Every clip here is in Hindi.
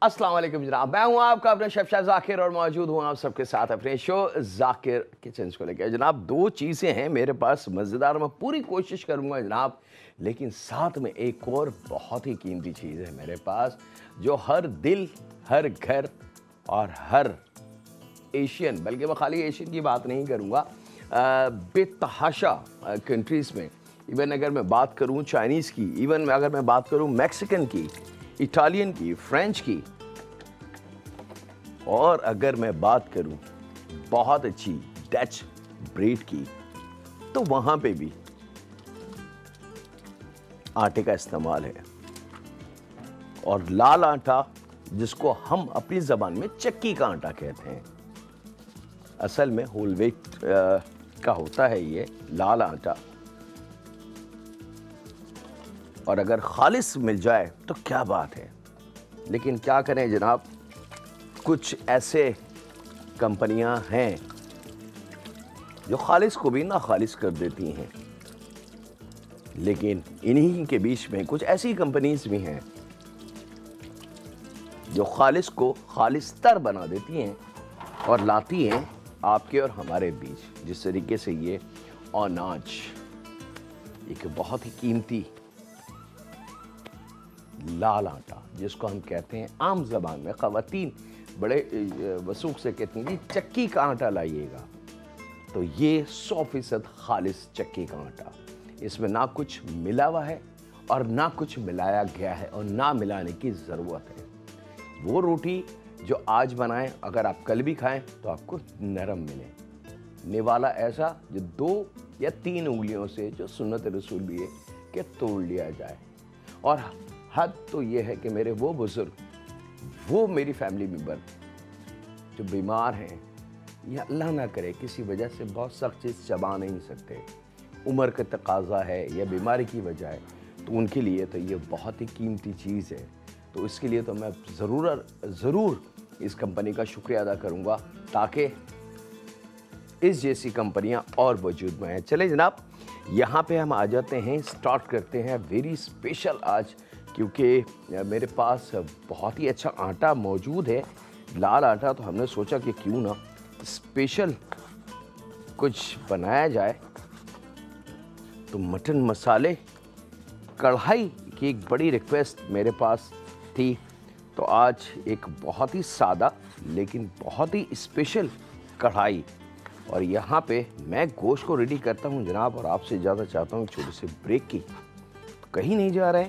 अस्सलाम वालेकुम जनाब, मैं हूं आपका अपना शेफ शाह जाकिर और मौजूद हूं आप सबके साथ अपने शो जाकिर किचन को लेकर। जनाब दो चीज़ें हैं मेरे पास मज़ेदार, मैं पूरी कोशिश करूंगा जनाब, लेकिन साथ में एक और बहुत ही कीमती चीज़ है मेरे पास जो हर दिल, हर घर और हर एशियन, बल्कि मैं खाली एशियन की बात नहीं करूंगा, बेतहाशा कंट्रीज़ में, इवन अगर मैं बात करूं चाइनीज़ की, इवन अगर मैं बात करूं मैक्सिकन की, इटालियन की, फ्रेंच की, और अगर मैं बात करूं बहुत अच्छी डच ब्रीड की, तो वहां पे भी आटे का इस्तेमाल है। और लाल आटा, जिसको हम अपनी जबान में चक्की का आटा कहते हैं, असल में होल व्हीट का होता है ये लाल आटा। और अगर खालिस मिल जाए तो क्या बात है, लेकिन क्या करें जनाब, कुछ ऐसे कंपनियां हैं जो खालिस को भी ना खालिस कर देती हैं, लेकिन इन्हीं के बीच में कुछ ऐसी कंपनीज भी हैं जो खालिस को खालिस्तर बना देती हैं और लाती हैं आपके और हमारे बीच। जिस तरीके से ये अनाज, एक बहुत ही कीमती लाल आटा, जिसको हम कहते हैं आम जबान में ख़वातीन बड़े वसूख से कहती हैं कि चक्की का आटा लाइएगा, तो ये 100% खालिस चक्की का आटा, इसमें ना कुछ मिला हुआ है और ना कुछ मिलाया गया है और ना मिलाने की ज़रूरत है। वो रोटी जो आज बनाएं, अगर आप कल भी खाएं तो आपको नरम मिले, निवाला ऐसा जो 2 या 3 उंगलियों से, जो सुन्नत रसूल भी है, कि तोड़ लिया जाए। और हद तो ये है कि मेरे वो बुजुर्ग, वो मेरी फैमिली मेंबर जो बीमार हैं या अल्लाह ना करे किसी वजह से बहुत सख्त चीज़ चबा नहीं सकते, उम्र का तकाजा है या बीमारी की वजह है, तो उनके लिए तो ये बहुत ही कीमती चीज़ है। तो इसके लिए तो मैं ज़रूर इस कंपनी का शुक्रिया अदा करूँगा, ताकि इस जैसी कंपनियां और वजूद में हैं। चले जनाब, यहाँ पे हम आ जाते हैं, स्टार्ट करते हैं वेरी स्पेशल आज, क्योंकि मेरे पास बहुत ही अच्छा आटा मौजूद है, लाल आटा। तो हमने सोचा कि क्यों ना स्पेशल कुछ बनाया जाए। तो मटन मसाले कढ़ाई की एक बड़ी रिक्वेस्ट मेरे पास थी, तो आज एक बहुत ही सादा लेकिन बहुत ही स्पेशल कढ़ाई। और यहाँ पे मैं गोश्त को रेडी करता हूँ जनाब, और आपसे ज़्यादा चाहता हूँ छोटे से ब्रेक की। तो कहीं नहीं जा रहे,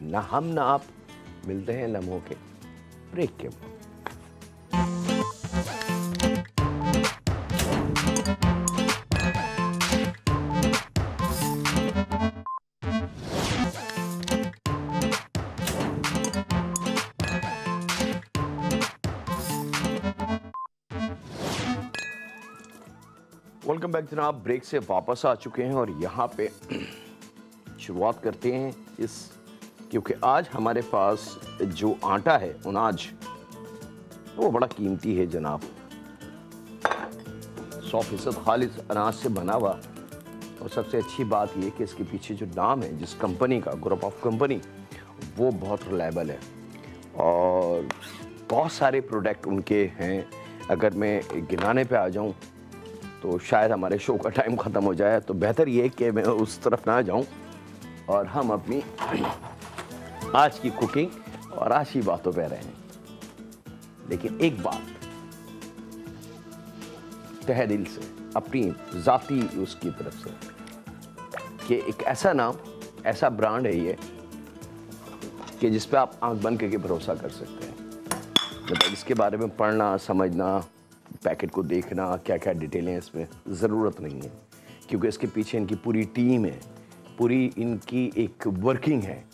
ना हम ना आप, मिलते हैं लम्हों के ब्रेक के बाद। वेलकम बैक जनाब, ब्रेक से वापस आ चुके हैं और यहाँ पे शुरुआत करते हैं इस, क्योंकि आज हमारे पास जो आटा है अनाज, वो बड़ा कीमती है जनाब, 100% खालिस अनाज से बना हुआ। और सबसे अच्छी बात ये कि इसके पीछे जो नाम है जिस कंपनी का, ग्रुप ऑफ कंपनी, वो बहुत रिलायबल है और बहुत सारे प्रोडक्ट उनके हैं। अगर मैं गिनाने पे आ जाऊँ तो शायद हमारे शो का टाइम ख़त्म हो जाए, तो बेहतर ये कि मैं उस तरफ ना जाऊं और हम अपनी आज की कुकिंग और आज की बातों पे रहें। लेकिन एक बात तहे दिल से, अपनी ज़ाती उसकी तरफ से, कि एक ऐसा नाम, ऐसा ब्रांड है ये कि जिस पे आप आंख बंद करके भरोसा कर सकते हैं। मतलब इसके बारे में पढ़ना, समझना, पैकेट को देखना, क्या क्या डिटेलें इसमें, ज़रूरत नहीं है, क्योंकि इसके पीछे इनकी पूरी टीम है, पूरी इनकी एक वर्किंग है।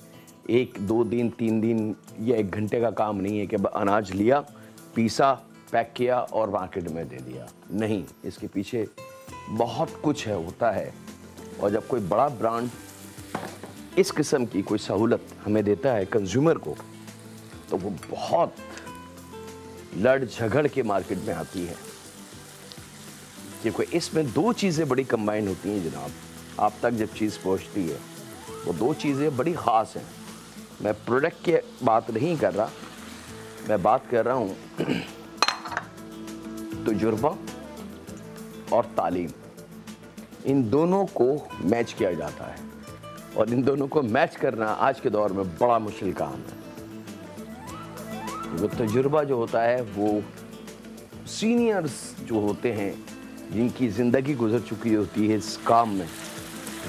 1, 2 दिन, 3 दिन या 1 घंटे का काम नहीं है कि अनाज लिया, पीसा, पैक किया और मार्केट में दे दिया। नहीं, इसके पीछे बहुत कुछ है, होता है। और जब कोई बड़ा ब्रांड इस किस्म की कोई सहूलत हमें देता है कंज्यूमर को, तो वो बहुत लड़ झगड़ के मार्केट में आती है, क्योंकि इसमें 2 चीज़ें बड़ी कंबाइन होती हैं जनाब। आप तक जब चीज़ पहुंचती है वो दो चीज़ें बड़ी ख़ास हैं। मैं प्रोडक्ट की बात नहीं कर रहा, मैं बात कर रहा हूँ तजुर्बा और तालीम। इन दोनों को मैच किया जाता है और इन दोनों को मैच करना आज के दौर में बड़ा मुश्किल काम है। वो तजुर्बा जो होता है वो सीनियर्स जो होते हैं, जिनकी ज़िंदगी गुजर चुकी होती है इस काम में,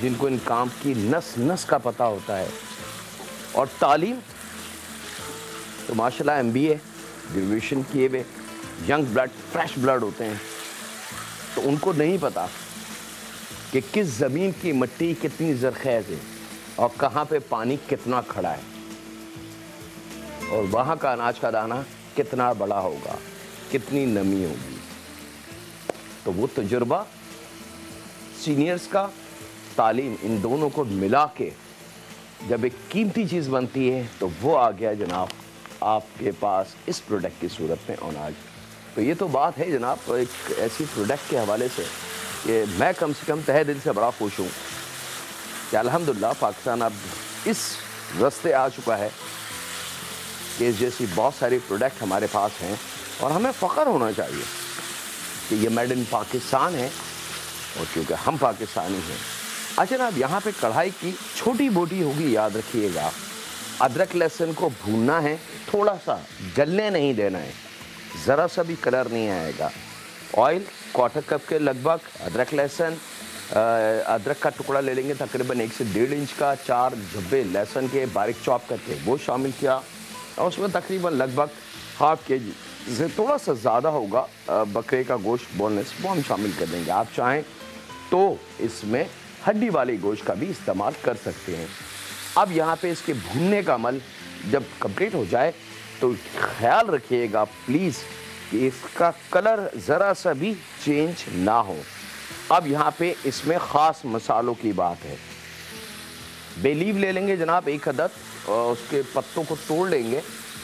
जिनको इन काम की नस नस का पता होता है। और तालीम तो माशाल्लाह MBA ग्रेजुएशन किए हुए यंग ब्लड, फ्रेश ब्लड होते हैं, तो उनको नहीं पता कि किस ज़मीन की मिट्टी कितनी ज़रख़ेज़ है और कहाँ पे पानी कितना खड़ा है और वहाँ का अनाज का दाना कितना बड़ा होगा, कितनी नमी होगी। तो वो तजुर्बा, सीनियर्स का, तालीम, इन दोनों को मिला के जब एक कीमती चीज़ बनती है तो वो आ गया जनाब आपके पास इस प्रोडक्ट की सूरत में अनाज। तो ये तो बात है जनाब एक ऐसी प्रोडक्ट के हवाले से कि मैं कम से कम तहे दिल से बड़ा खुश हूँ कि अल्हम्दुलिल्लाह पाकिस्तान अब इस रास्ते आ चुका है कि इस जैसी बहुत सारी प्रोडक्ट हमारे पास हैं और हमें फ़ख्र होना चाहिए कि ये मेड इन पाकिस्तान है और क्योंकि हम पाकिस्तानी हैं। अच्छा जनाब, यहाँ पे कढ़ाई की छोटी बोटी होगी, याद रखिएगा। अदरक लहसुन को भूनना है, थोड़ा सा जलने नहीं देना है, ज़रा सा भी कलर नहीं आएगा। ऑयल 1/4 कप के लगभग, अदरक लहसुन, अदरक का टुकड़ा ले लेंगे तकरीबन 1 से 1.5 इंच का, 4 झब्बे लहसुन के बारीक चॉप करके वो शामिल किया और उसमें तकरीबन लगभग ½ kg से थोड़ा सा ज़्यादा होगा बकरे का गोश्त बोनलेस, वो हम शामिल कर देंगे। आप चाहें तो इसमें हड्डी वाले गोश्त का भी इस्तेमाल कर सकते हैं। अब यहाँ पे इसके भूनने का अमल जब कंप्लीट हो जाए तो ख्याल रखिएगा प्लीज़ कि इसका कलर ज़रा सा भी चेंज ना हो। अब यहाँ पे इसमें ख़ास मसालों की बात है। बे लीफ ले लेंगे जनाब 1 अदद और उसके पत्तों को तोड़ लेंगे,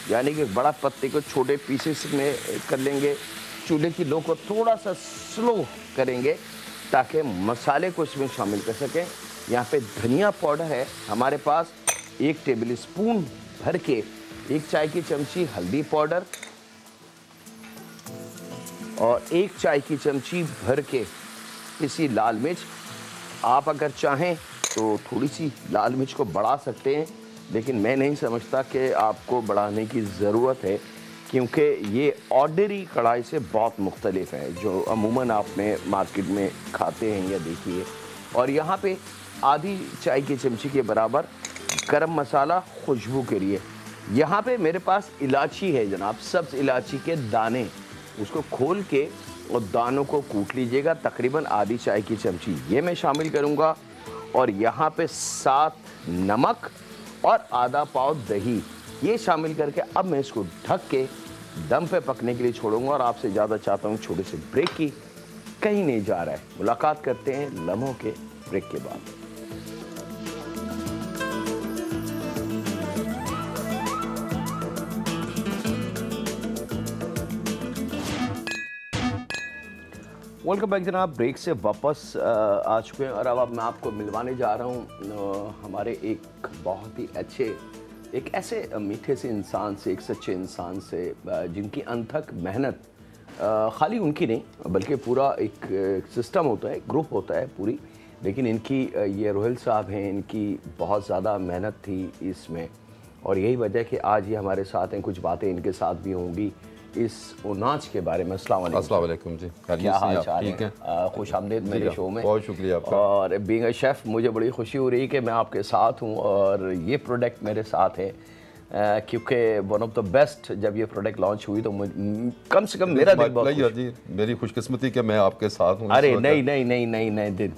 यानी कि बड़ा पत्ते को छोटे पीसेस में कर लेंगे। चूल्हे की लो को थोड़ा सा स्लो करेंगे ताकि मसाले को इसमें शामिल कर सकें। यहाँ पे धनिया पाउडर है हमारे पास 1 टेबल स्पून भर के, 1 चाय की चमची हल्दी पाउडर और 1 चाय की चमची भर के इसी लाल मिर्च। आप अगर चाहें तो थोड़ी सी लाल मिर्च को बढ़ा सकते हैं, लेकिन मैं नहीं समझता कि आपको बढ़ाने की ज़रूरत है क्योंकि ये ऑर्डिनरी कढ़ाई से बहुत मुख्तलिफ है जो अमूमन आपने मार्केट में खाते हैं या देखिए। और यहाँ पे आधी चाय की चमची के बराबर गरम मसाला खुशबू के लिए। यहाँ पे मेरे पास इलायची है जनाब, सब्ज़ इलायची के दाने, उसको खोल के और दानों को कूट लीजिएगा, तकरीबन आधी चाय की चमची ये मैं शामिल करूँगा। और यहाँ पे 7 नमक और आधा पाव दही ये शामिल करके अब मैं इसको ढक के दम पे पकने के लिए छोड़ूंगा। और आपसे ज़्यादा चाहता हूँ छोटे से ब्रेक की, कहीं नहीं जा रहा है। मुलाकात करते हैं लम्हों के ब्रेक के बाद। वेलकम बैक जनाब, ब्रेक से वापस आ चुके हैं और अब मैं आपको मिलवाने जा रहा हूँ हमारे एक बहुत ही अच्छे, एक ऐसे मीठे से इंसान से, एक सच्चे इंसान से जिनकी अनथक मेहनत खाली उनकी नहीं बल्कि पूरा एक सिस्टम होता है, ग्रुप होता है पूरी, लेकिन इनकी ये रोहिल साहब हैं, इनकी बहुत ज़्यादा मेहनत थी इसमें और यही वजह कि आज ये हमारे साथ हैं। कुछ बातें इनके साथ भी होंगी इस अनाज के बारे में। अस्सलाम वालेकुम जी, क्या हाल चाल है? खुश आमदीद मेरे शो में। बहुत शुक्रिया आपका। और बीइंग अ शेफ़ मुझे बड़ी खुशी हो रही है कि मैं आपके साथ हूँ और ये प्रोडक्ट मेरे साथ है क्योंकि वन ऑफ द बेस्ट जब ये प्रोडक्ट लॉन्च हुई तो कम से कम मेरा दिल बहुत जी, मेरी खुशकिस्मती कि मैं आपके साथ हूँ। अरे नहीं दिन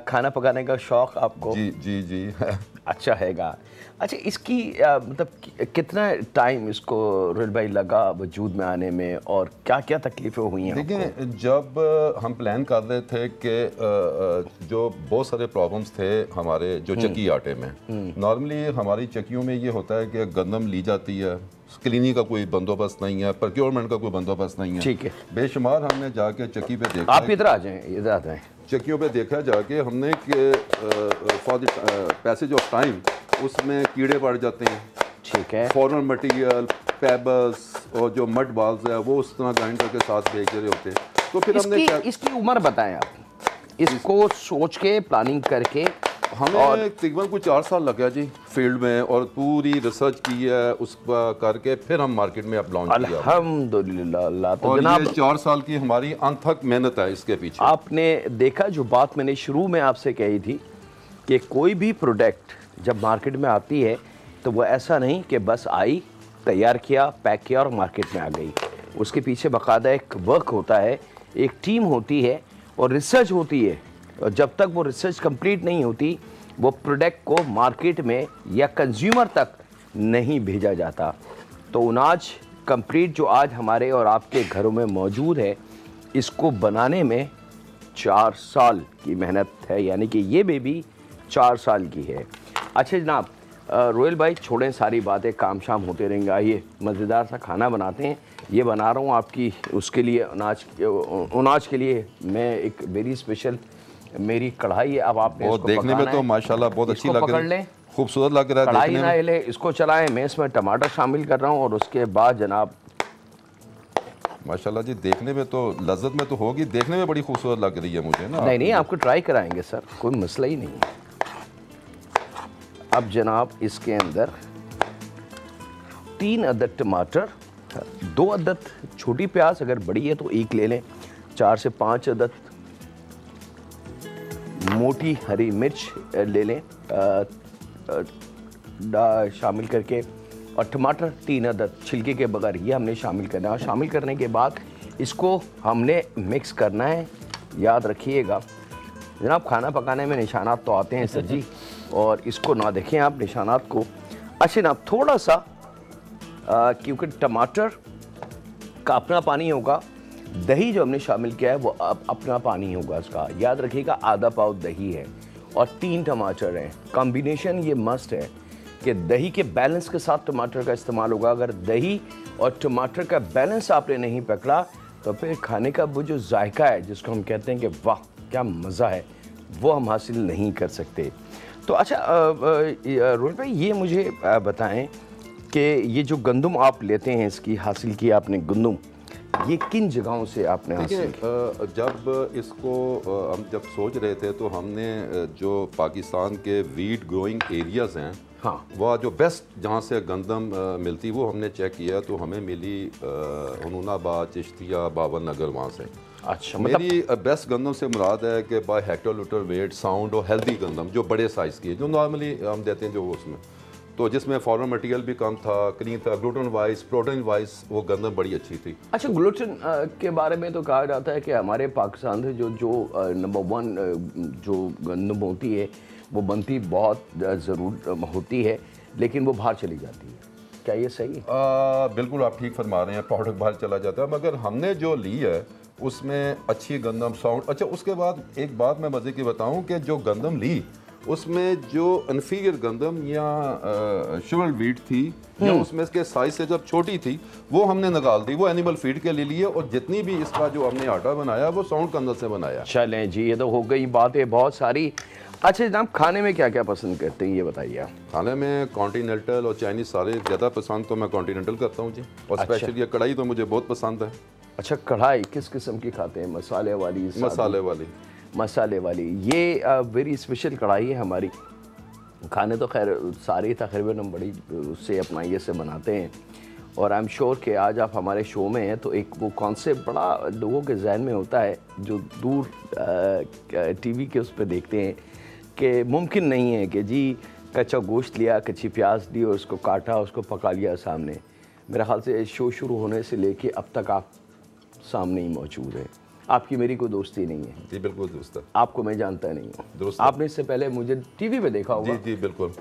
खाना पकाने का शौक़ आपको? जी जी जी अच्छा हैगा। अच्छा, इसकी मतलब कितना टाइम इसको रोहिल भाई लगा वजूद में आने में और क्या क्या तकलीफ़ें हुई हैं? देखिए, जब हम प्लान कर रहे थे कि जो बहुत सारे प्रॉब्लम्स थे हमारे जो चक्की आटे में, नॉर्मली हमारी चक्कियों में ये होता है कि गंदम ली जाती है, क्लीनिंग का कोई बंदोबस्त नहीं है, प्रोक्योरमेंट का कोई बंदोबस्त नहीं है। ठीक है, बेशुमार हमने जाके चक्की पे देखा। आप इधर आ जाएं, इधर आ जाएं। चक्कियों पे देखा जाके हमने कि for the passage of time उसमें कीड़े पड़ जाते हैं। ठीक है। फॉरन मटेरियल, पेबल्स और जो मड बाल्स है वो उस तरह ग्राइंडर के साथ भेज रहे होते हैं। तो फिर हमने इसकी उम्र बताएं आप, इसको सोच के प्लानिंग करके। हमें तकरीबन कुछ 4 साल लगा जी फील्ड में, और पूरी रिसर्च की है उस पर करके फिर हम मार्केट में अब लॉन्च किया अल्हम्दुलिल्लाह। तो और जनाब ये 4 साल की हमारी अनथक मेहनत है इसके पीछे। आपने देखा जो बात मैंने शुरू में आपसे कही थी कि कोई भी प्रोडक्ट जब मार्केट में आती है तो वो ऐसा नहीं कि बस आई, तैयार किया, पैक किया और मार्केट में आ गई। उसके पीछे बाकायदा एक वर्क होता है, एक टीम होती है और रिसर्च होती है। और जब तक वो रिसर्च कंप्लीट नहीं होती वो प्रोडक्ट को मार्केट में या कंज्यूमर तक नहीं भेजा जाता। तो अनाज कंप्लीट जो आज हमारे और आपके घरों में मौजूद है, इसको बनाने में 4 साल की मेहनत है, यानी कि ये बेबी 4 साल की है। अच्छा जनाब, रोयल भाई छोड़ें सारी बातें, काम शाम होते रहेंगे। आइए मज़ेदार सा खाना बनाते हैं। ये बना रहा हूँ आपकी उसके लिए, अनाज के लिए मैं एक वेरी स्पेशल मेरी कढ़ाई है। अब आपने इसको देखने में तो माशाल्लाह बहुत अच्छी लग रही है, खूबसूरत लग रहा है कढ़ाई ना हिले, इसको चलाएं। मैं इसमें टमाटर शामिल कर रहा हूँ और उसके बाद जनाब माशाल्लाह जी देखने में तो लज्जत में तो होगी, देखने में बड़ी खूबसूरत लग रही है मुझे ना। नहीं आपको ट्राई कराएंगे सर, कोई मसला ही नहीं है। अब जनाब इसके अंदर 3 अदद टमाटर, 2 अदद छोटी प्याज, अगर बड़ी है तो 1 ले लें, 4 से 5 अदद मोटी हरी मिर्च ले लें शामिल करके, और टमाटर 3 अदद छिलके के बगैर ये हमने शामिल करना है। और शामिल करने के बाद इसको हमने मिक्स करना है। याद रखिएगा जनाब, खाना पकाने में निशानात तो आते हैं सर जी, और इसको ना देखें आप निशानात को। अच्छा जनाब थोड़ा सा क्योंकि टमाटर का अपना पानी होगा, दही जो हमने शामिल किया है वो अपना पानी होगा इसका। याद रखिएगा आधा पाव दही है और 3 टमाटर हैं। कॉम्बिनेशन ये मस्ट है कि दही के बैलेंस के साथ टमाटर का इस्तेमाल होगा। अगर दही और टमाटर का बैलेंस आपने नहीं पकड़ा तो फिर खाने का वो जो जायका है जिसको हम कहते हैं कि वाह क्या मज़ा है, वो हम हासिल नहीं कर सकते। तो अच्छा रोहित भाई ये मुझे बताएं कि ये जो गंदम आप लेते हैं, इसकी हासिल की आपने गंदम, ये किन जगहों से आपने हासिल किया? जब इसको हम जब सोच रहे थे तो हमने जो पाकिस्तान के वीट ग्रोइंग एरियाज़ हैं, हाँ, वह जो बेस्ट जहाँ से गंदम मिलती वो हमने चेक किया तो हमें मिली हुनूनाबाद, चिश्तिया, बाबर नगर, वहाँ से। अच्छा, मतलब मेरी बेस्ट गंदम से मुराद है कि बाय हेक्टोलीटर वेट साउंड और हेल्दी गंदम जो बड़े साइज़ की है, जो नॉर्मली हम देते हैं जो उसमें, तो जिसमें फॉरेन मटेरियल भी कम था, क्लीन था, ग्लूटेन वाइज, प्रोटीन वाइज वो गंदम बड़ी अच्छी थी। अच्छा ग्लूटेन के बारे में तो कहा जाता है कि हमारे पाकिस्तान से जो नंबर 1 जो गंदम होती है वो बनती बहुत ज़रूर होती है, लेकिन वो बाहर चली जाती है। क्या ये सही है? बिल्कुल आप ठीक फरमा रहे हैं, प्रोडक्ट बाहर चला जाता है, मगर हमने जो ली है उसमें अच्छी गंदम साउंड। अच्छा उसके बाद एक बात मैं मज़े की बताऊं कि जो गंदम ली उसमें जो इन्फीरियर गंदम या शुगर वीट थी या उसमें इसके साइज से जब छोटी थी वो हमने निकाल दी, वो एनिमल फीड के लिए लिए, और जितनी भी इसका जो हमने आटा बनाया वो साउंड गंदम से बनाया। चलें जी, ये तो हो गई बातें बहुत सारी। अच्छा जनाब खाने में क्या क्या पसंद करते हैं ये बताइए आप? खाने में कॉन्टिनेंटल और चाइनीज़ सारे ज़्यादा पसंद तो मैं कॉन्टिनेंटल करता हूँ जी, और स्पेशली ये कढ़ाई तो मुझे बहुत पसंद है। अच्छा कढ़ाई किस किस्म की खाते हैं? मसाले वाली? मसाले वाली। मसाले वाली, ये वेरी स्पेशल कढ़ाई है हमारी। खाने तो खैर सारे तकरीबन हम बड़ी उससे अपना ये से बनाते हैं, और आई एम श्योर कि आज आप हमारे शो में हैं तो एक वो कॉन्सेप्ट बड़ा लोगों के जहन में होता है जो दूर टीवी के उस पर देखते हैं कि मुमकिन नहीं है कि जी कच्चा गोश्त लिया, कच्ची प्याज ली और उसको काटा, उसको पका लिया सामने। मेरा ख्याल से शो शुरू होने से लेके अब तक आप सामने ही मौजूद है। आपकी मेरी कोई दोस्ती नहीं है? जी बिल्कुल दोस्त है। आपको मैं जानता नहीं हूँ, आपने इससे पहले मुझे टीवी पे देखा होगा। जी जी बिल्कुल।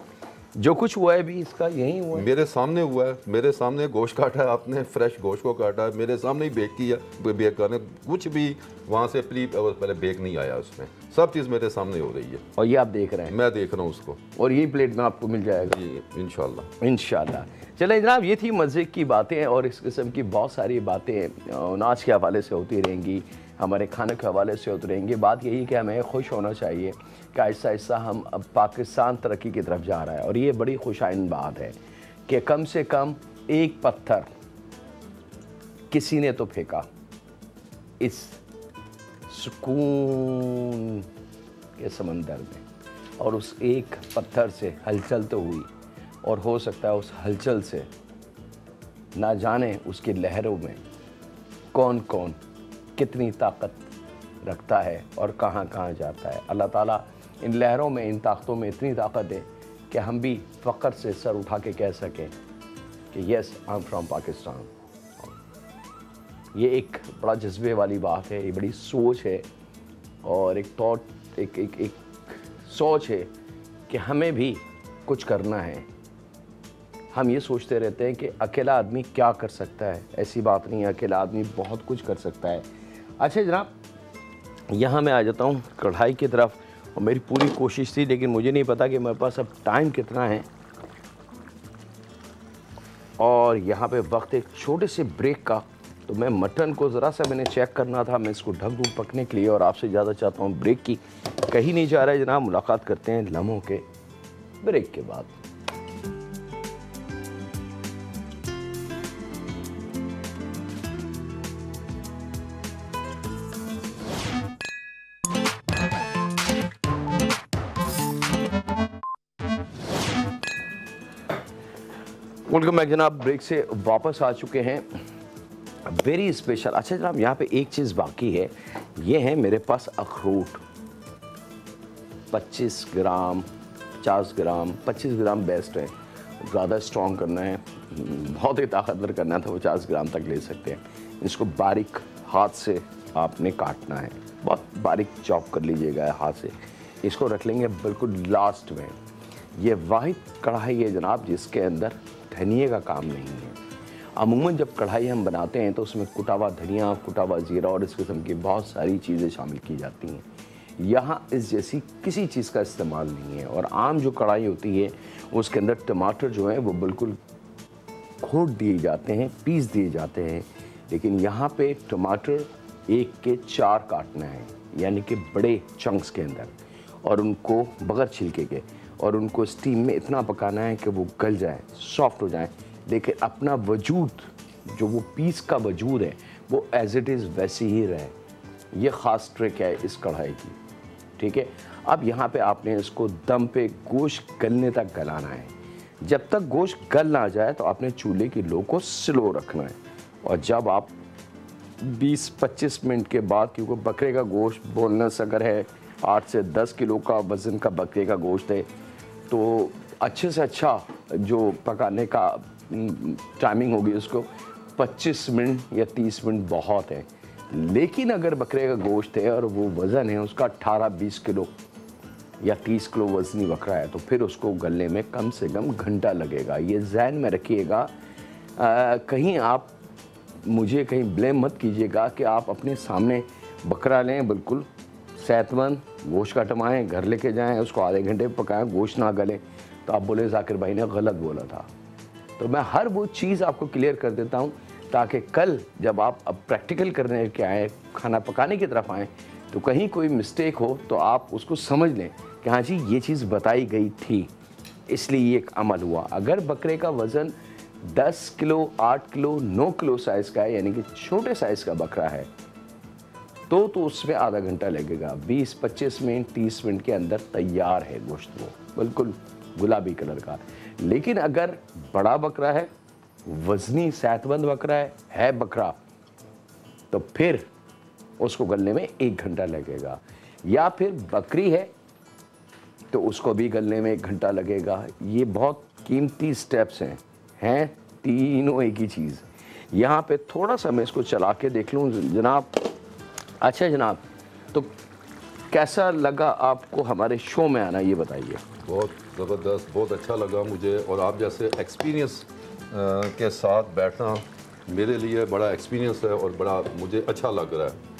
जो कुछ हुआ है भी इसका यही हुआ है, मेरे सामने हुआ है, मेरे सामने गोश्त काटा है आपने, फ्रेश गोश्त को काटा है, मेरे सामने ही बेक किया, बेक करने कुछ भी वहाँ से प्री पहले बेक नहीं आया, उसमें सब चीज़ मेरे सामने हो रही है और ये आप देख रहे हैं। मैं देख रहा हूँ उसको, और यही प्लेट में आपको मिल जाएगा जी इंशाल्लाह। इंशाल्लाह। चलें जनाब, ये थी मज़े की बातें और इस किस्म की बहुत सारी बातें अनाज के हवाले से होती रहेंगी, हमारे खाने के हवाले से उतरेंगे। बात यही कि हमें खुश होना चाहिए कि आहिस्ता आहिस्ता हम अब पाकिस्तान तरक्की की तरफ जा रहा है, और ये बड़ी खुशाइन बात है कि कम से कम एक पत्थर किसी ने तो फेंका इस सुकून के समंदर में, और उस एक पत्थर से हलचल तो हुई, और हो सकता है उस हलचल से ना जाने उसकी लहरों में कौन कौन कितनी ताकत रखता है और कहाँ कहाँ जाता है। अल्लाह ताला इन लहरों में, इन ताकतों में इतनी ताकत दे कि हम भी फ़ख्र से सर उठा के कह सकें कि yes I am from Pakistan. ये एक बड़ा जज्बे वाली बात है, ये बड़ी सोच है, और एक थॉट, एक सोच है कि हमें भी कुछ करना है। हम ये सोचते रहते हैं कि अकेला आदमी क्या कर सकता है, ऐसी बात नहीं है, अकेला आदमी बहुत कुछ कर सकता है। अच्छा जनाब, यहाँ मैं आ जाता हूँ कढ़ाई की तरफ, और मेरी पूरी कोशिश थी, लेकिन मुझे नहीं पता कि मेरे पास अब टाइम कितना है, और यहाँ पे वक्त एक छोटे से ब्रेक का। तो मैं मटन को ज़रा सा मैंने चेक करना था, मैं इसको ढक दूँ पकने के लिए, और आपसे ज़्यादा चाहता हूँ ब्रेक की। कहीं नहीं जा रहा है जनाब, मुलाकात करते हैं लम्हों के ब्रेक के बाद। वेलकम बैक जनाब, ब्रेक से वापस आ चुके हैं। Very special. अच्छा जनाब, यहाँ पे एक चीज़ बाकी है, ये है मेरे पास अखरोट 25 ग्राम 50 ग्राम 25 ग्राम बेस्ट है। ज़्यादा स्ट्रॉन्ग करना है, बहुत ही ताकतवर करना है तो 50 ग्राम तक ले सकते हैं। इसको बारीक हाथ से आपने काटना है, बहुत बारीक चॉप कर लीजिएगा हाथ से। इसको रख लेंगे बिल्कुल लास्ट में। ये वाहिद कढ़ाई है जनाब जिसके अंदर धनिए का काम नहीं है। अमूमन जब कढ़ाई हम बनाते हैं तो उसमें कुटा हुआ धनिया, कुटा हुआ जीरा और इस किस्म की बहुत सारी चीज़ें शामिल की जाती हैं। यहाँ इस जैसी किसी चीज़ का इस्तेमाल नहीं है। और आम जो कढ़ाई होती है उसके अंदर टमाटर जो है वो बिल्कुल घोट दिए जाते हैं, पीस दिए जाते हैं। लेकिन यहाँ पे टमाटर 1 के 4 काटना है, यानी कि बड़े चंक्स के अंदर, और उनको बगैर छिलके के, और उनको स्टीम में इतना पकाना है कि वो गल जाए, सॉफ्ट हो जाए, लेकिन अपना वजूद जो वो पीस का वजूद है वो एज इट इज़ वैसे ही रहे। ये ख़ास ट्रिक है इस कढ़ाई की, ठीक है। अब यहाँ पे आपने इसको दम पे गोश्त गलने तक गलाना है। जब तक गोश्त गल ना जाए तो आपने चूल्हे की लो को स्लो रखना है। और जब आप 20-25 मिनट के बाद, क्योंकि बकरे का गोश्त बोनलेस अगर है 8 से 10 किलो का वज़न का बकरे का गोश्त है तो अच्छे से अच्छा जो पकाने का टाइमिंग होगी उसको 25 मिनट या 30 मिनट बहुत है। लेकिन अगर बकरे का गोश्त है और वो वज़न है उसका 18-20 किलो या 30 किलो वज़नी बकरा है तो फिर उसको गलने में कम से कम घंटा लगेगा। ये ज़हन में रखिएगा। कहीं आप मुझे कहीं ब्लेम मत कीजिएगा कि आप अपने सामने बकरा लें, बिल्कुल सेहतमंद गोश्त कटवाएँ, घर लेके जाएं, उसको आधे घंटे पकाएं, गोश्त ना गले तो आप बोले जाकिर भाई ने गलत बोला था। तो मैं हर वो चीज़ आपको क्लियर कर देता हूँ ताकि कल जब आप अब प्रैक्टिकल करने के आए, खाना पकाने की तरफ आएँ, तो कहीं कोई मिस्टेक हो तो आप उसको समझ लें कि हाँ जी ये चीज़ बताई गई थी, इसलिए ये एक अमल हुआ। अगर बकरे का वज़न 10 किलो, 8 किलो, 9 किलो साइज़ का है, यानी कि छोटे साइज़ का बकरा है, तो उसमें आधा घंटा लगेगा। 20-25 मिनट 30 मिनट के अंदर तैयार है गोश्त, वो बिल्कुल गुलाबी कलर का। लेकिन अगर बड़ा बकरा है, वज़नी सेहतमंद बकरा है बकरा, तो फिर उसको गलने में 1 घंटा लगेगा। या फिर बकरी है तो उसको भी गलने में 1 घंटा लगेगा। ये बहुत कीमती स्टेप्स हैं तीनों एक ही चीज़। यहाँ पे थोड़ा सा मैं इसको चला के देख लूँ जनाब। अच्छा जनाब, तो कैसा लगा आपको हमारे शो में आना, ये बताइए। बहुत ज़बरदस्त, बहुत अच्छा लगा मुझे, और आप जैसे एक्सपीरियंस के साथ बैठना मेरे लिए बड़ा एक्सपीरियंस है और बड़ा मुझे अच्छा लग रहा है।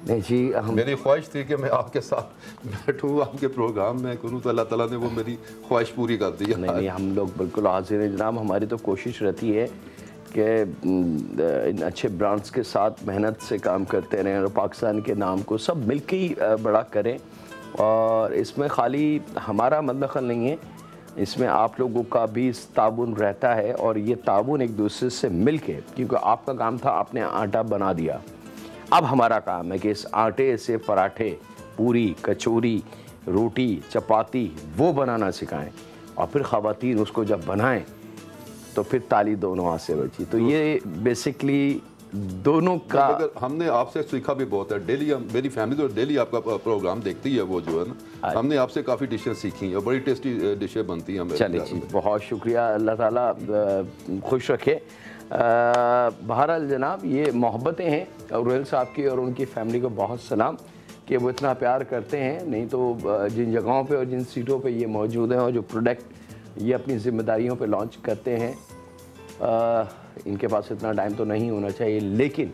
नहीं जी, मेरी ख्वाहिश थी कि मैं आपके साथ बैठूँ, आपके प्रोग्राम में करूँ, तो अल्लाह ताला ने वो मेरी ख्वाहिश पूरी कर दी है। नहीं, हम लोग बिल्कुल हाजिर हैं जनाब। हमारी तो कोशिश रहती है कि इन अच्छे ब्रांड्स के साथ मेहनत से काम करते रहें और पाकिस्तान के नाम को सब मिल के ही बड़ा करें। और इसमें खाली हमारा मदखल नहीं है, इसमें आप लोगों का भी ताउन रहता है और ये ताउन एक दूसरे से मिल के, क्योंकि आपका काम था आपने आटा बना दिया, अब हमारा काम है कि इस आटे से पराठे, पूरी, कचौरी, रोटी, चपाती वो बनाना सिखाएं और फिर ख़वातीन उसको जब बनाएं तो फिर ताली दोनों हाथ से बची। तो ये बेसिकली दोनों का हमने आपसे सीखा भी बहुत है। डेली मेरी फैमिली तो डेली आपका प्रोग्राम देखती है, वो जो है ना, हमने आपसे काफ़ी डिशेस सीखी हैं और बड़ी टेस्टी डिशें बनती हैं। चलिए जी, बहुत शुक्रिया, अल्लाह ताला खुश रखे। बहरहाल जनाब, ये मोहब्बतें हैं रोहेल साहब की और उनकी फैमिली को बहुत सलाम कि वो इतना प्यार करते हैं। नहीं तो जिन जगहों पे और जिन सीटों पे ये मौजूद हैं और जो प्रोडक्ट ये अपनी ज़िम्मेदारियों पे लॉन्च करते हैं, इनके पास इतना टाइम तो नहीं होना चाहिए, लेकिन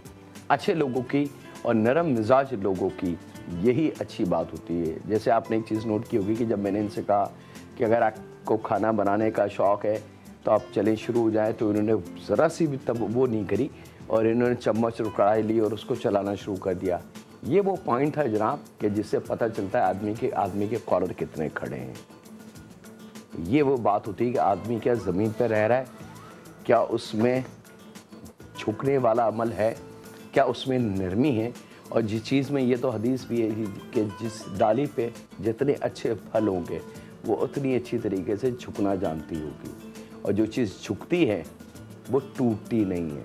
अच्छे लोगों की और नरम मिजाज लोगों की यही अच्छी बात होती है। जैसे आपने एक चीज़ नोट की होगी कि जब मैंने इनसे कहा कि अगर आपको खाना बनाने का शौक़ है तो आप चलें शुरू हो जाएं, तो इन्होंने ज़रा सी भी तब वो नहीं करी और इन्होंने चम्मच और कढ़ाई ली और उसको चलाना शुरू कर दिया। ये वो पॉइंट है जनाब कि जिससे पता चलता है आदमी के कॉलर कितने खड़े हैं। ये वो बात होती है कि आदमी क्या ज़मीन पर रह रहा है, क्या उसमें झुकने वाला अमल है, क्या उसमें नरमी है। और जिस चीज़ में ये तो हदीस भी है कि जिस डाली पे जितने अच्छे फल होंगे वो उतनी अच्छी तरीके से झुकना जानती होगी, और जो चीज़ झुकती है वो टूटती नहीं है।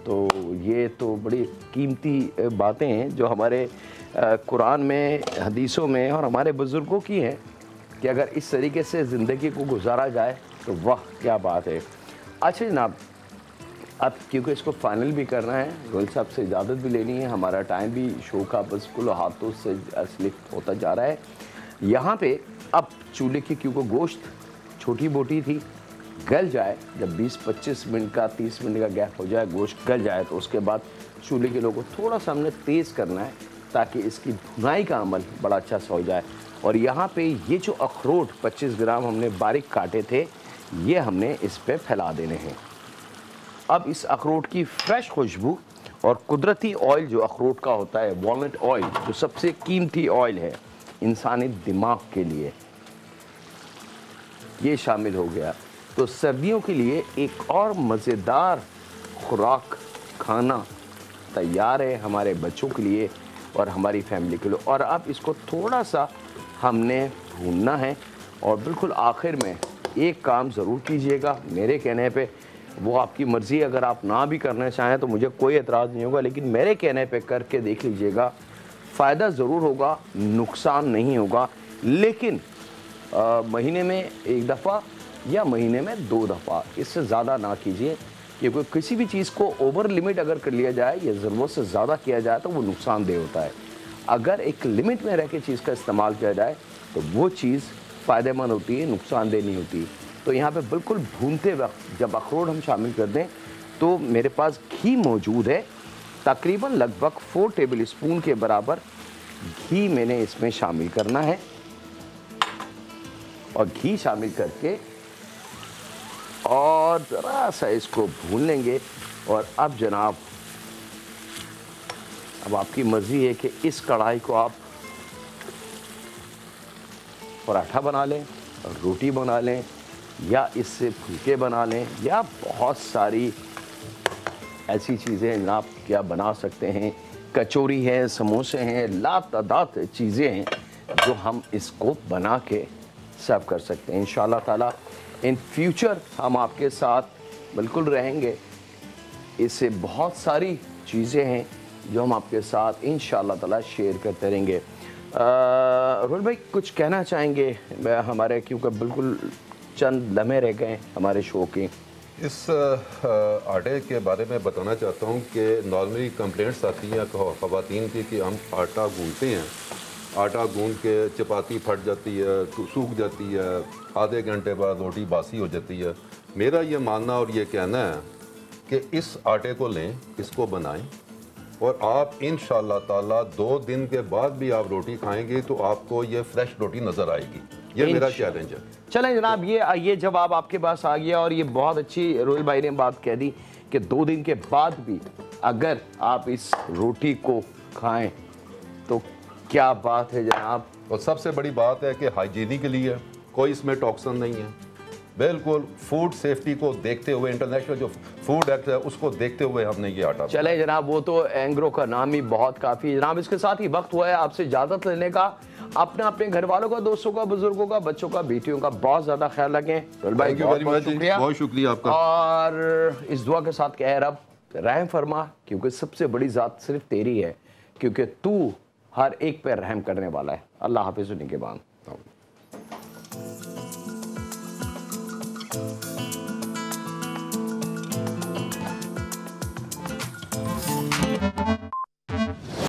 तो ये तो बड़ी कीमती बातें हैं जो हमारे कुरान में, हदीसों में और हमारे बुज़ुर्गों की हैं कि अगर इस तरीके से ज़िंदगी को गुजारा जाए तो वाह क्या बात है। अच्छा जनाब, अब क्योंकि इसको फाइनल भी करना है, रोहिल साहब से इजाज़त भी लेनी है, हमारा टाइम भी शो का बिल्कुल हाथों से स्लिप होता जा रहा है। यहाँ पे अब चूल्हे की, क्योंकि गोश्त छोटी बोटी थी, गल जाए, जब 20-25 मिनट का 30 मिनट का गैप हो जाए, गोश्त गल जाए, तो उसके बाद चूल्हे के लोगों को थोड़ा सा हमने तेज़ करना है ताकि इसकी भुनाई का अमल बड़ा अच्छा सा हो जाए। और यहाँ पे ये जो अखरोट 25 ग्राम हमने बारीक काटे थे, ये हमने इस पे फैला देने हैं। अब इस अखरोट की फ्रेश खुशबू और कुदरती ऑयल जो अखरोट का होता है, वॉलनट ऑयल, जो सबसे कीमती ऑयल है इंसानी दिमाग के लिए, ये शामिल हो गया। तो सर्दियों के लिए एक और मज़ेदार खुराक खाना तैयार है हमारे बच्चों के लिए और हमारी फैमिली के लिए। और अब इसको थोड़ा सा हमने भूनना है और बिल्कुल आखिर में एक काम ज़रूर कीजिएगा मेरे कहने पे, वो आपकी मर्ज़ी, अगर आप ना भी करना चाहें तो मुझे कोई एतराज़ नहीं होगा, लेकिन मेरे कहने पे करके देख लीजिएगा। फ़ायदा ज़रूर होगा, नुकसान नहीं होगा। लेकिन महीने में एक दफ़ा या महीने में 2 दफ़ा, इससे ज़्यादा ना कीजिए, क्योंकि किसी भी चीज़ को ओवर लिमिट अगर कर लिया जाए या ज़रूरत से ज़्यादा किया जाए तो वो नुकसानदेह होता है। अगर एक लिमिट में रह के चीज़ का इस्तेमाल किया जाए तो वो चीज़ फ़ायदेमंद होती है, नुकसानदेह नहीं होती। तो यहाँ पे बिल्कुल भूनते वक्त जब अखरोट हम शामिल कर दें तो मेरे पास घी मौजूद है, तकरीबन लगभग 4 टेबल स्पून के बराबर घी मैंने इसमें शामिल करना है। और घी शामिल करके और ज़रा सा इसको भून लेंगे। और अब जनाब, अब आपकी मर्ज़ी है कि इस कढ़ाई को आप पराठा बना लें, रोटी बना लें, या इससे फुलके बना लें, या बहुत सारी ऐसी चीज़ें जनाब क्या बना सकते हैं। कचौरी है, समोसे हैं, लातादाद चीज़ें हैं जो हम इसको बना के सर्व कर सकते हैं। इंशाल्लाह ताला इन फ्यूचर हम आपके साथ बिल्कुल रहेंगे। इससे बहुत सारी चीज़ें हैं जो हम आपके साथ इंशाल्लाह ताला शेयर करते रहेंगे। रोहिल भाई कुछ कहना चाहेंगे हमारे, क्योंकि बिल्कुल चंद लम्हे रह गए हमारे शो के। इस आटे के बारे में बताना चाहता हूँ कि नॉर्मली कंप्लेंट्स आती हैं ख़वातीन की कि हम आटा गूंथते हैं, आटा गूंद के चपाती फट जाती है, सूख जाती है, आधे घंटे बाद रोटी बासी हो जाती है। मेरा ये मानना और ये कहना है कि इस आटे को लें, इसको बनाएं और आप इंशाअल्लाह ताला 2 दिन के बाद भी आप रोटी खाएंगे तो आपको ये फ्रेश रोटी नज़र आएगी। ये मेरा चैलेंज है। चलें जनाब, ये जवाब आपके पास आ गया और ये बहुत अच्छी रोहिल भाई ने बात कह दी कि 2 दिन के बाद भी अगर आप इस रोटी को खाएं तो क्या बात है जनाब। और सबसे बड़ी बात है कि हाइजीनिकली है, कोई इसमें टॉक्सिन नहीं है, बिल्कुल फूड सेफ्टी को देखते हुए, इंटरनेशनल जो फूड एक्ट है उसको देखते हुए हमने ये आटा। चले जनाब, वो तो एंग्रो का नाम ही बहुत काफ़ी है जनाब। इसके साथ ही वक्त हुआ है आपसे इजाज़त लेने का। अपने घर वालों का, दोस्तों का, बुजुर्गों का, बच्चों का, बेटियों का बहुत ज़्यादा ख्याल रखें। थैंक यू वेरी मच, बहुत शुक्रिया आपका। और इस दुआ के साथ कह रब रहम फरमा, क्योंकि सबसे बड़ी ज़ात सिर्फ तेरी है, क्योंकि तू हर एक पर रहम करने वाला है। अल्लाह हाफिज़। के बाद